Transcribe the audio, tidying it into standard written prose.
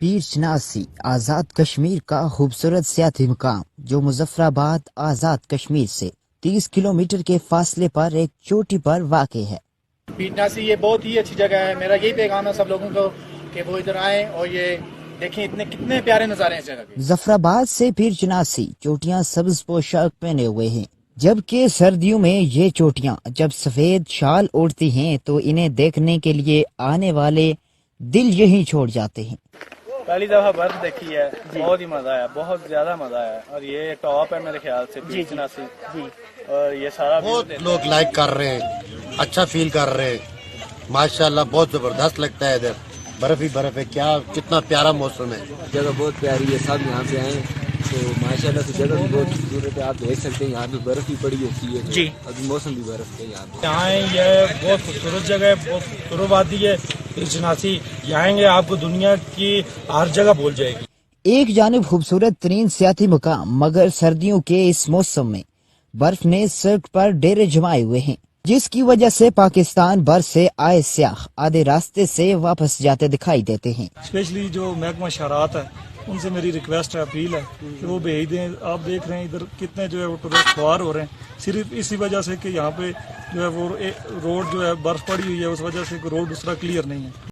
پیر چناسی آزاد کشمیر کا خوبصورت سیاحتی مقام جو مظفر آباد آزاد کشمیر سے 30 کلومیٹر کے فاصلے پر ایک چوٹی پر واقع ہے۔ پیر چناسی یہ بہت ہی اچھی جگہ ہے۔ میرا یہی پیغام ہے سب لوگوں کو کہ وہ ادھر آئیں اور یہ دیکھیں کتنے پیارے نظارے ہیں اس جگہ کے۔ مظفر آباد سے پیر چناسی چوٹیاں سبز پوشاک پہنے ہوئے ہیں، جبکہ سردیوں میں یہ چوٹیاں جب سفید شال اوڑھتی ہیں تو انہیں دیکھنے کے لیے آنے والے دل یہیں چھوڑ جاتے ہیں۔ پہلی دفعہ برف دیکھی ہے، بہت ہی مزہ آیا، بہت زیادہ مزہ آیا، اور یہ ٹاپ ہے میرے خیال سے پیر چناسی، اور یہ سارا بہت لوگ لائک کر رہے ہیں، اچھا فیل کر رہے ہیں، ماشاءاللہ بہت زبردست لگتا ہے ادھر، برف ہی برف ہے، کیا کتنا پیارا موسم ہے۔ جگہ بہت پیاری ہے، سب یہاں پہ آئے تو ماشاءاللہ سے جگہ بھی بہت خوبصورت ہے، آپ دیکھ سکتے ہیں یہاں پہ برف بھی پڑی ہوتی ہے جی، ابھی موسم بھی برف ہے یہاں پہ۔ یہاں یہ بہت خوبصورت جگہ ہے، بہت خوبصورت وادی ہے پیر چناسی، یہاں آئیں گے آپ کو دنیا کی ہر جگہ بھول جائے گی۔ ایک جانب خوبصورت ترین سیاحتی مقام، مگر سردیوں کے اس موسم میں برف نے سڑک پر ڈیرے جمائے ہوئے ہیں، جس کی وجہ سے پاکستان بھر سے آئے سیاح آدھے راستے سے واپس جاتے دکھائی دیتے ہیں۔ اسپیشلی جو محکمہ شہرات ہے ان سے میری ریکویسٹ ہے، اپیل ہے کہ وہ بھیج دیں۔ آپ دیکھ رہے ہیں ادھر کتنے جو ہے وہ ٹورسٹ خوار ہو رہے ہیں، صرف اسی وجہ سے کہ یہاں پہ جو ہے وہ روڈ جو ہے برف پڑی ہوئی ہے، اس وجہ سے روڈ دوسرا کلیئر نہیں ہے۔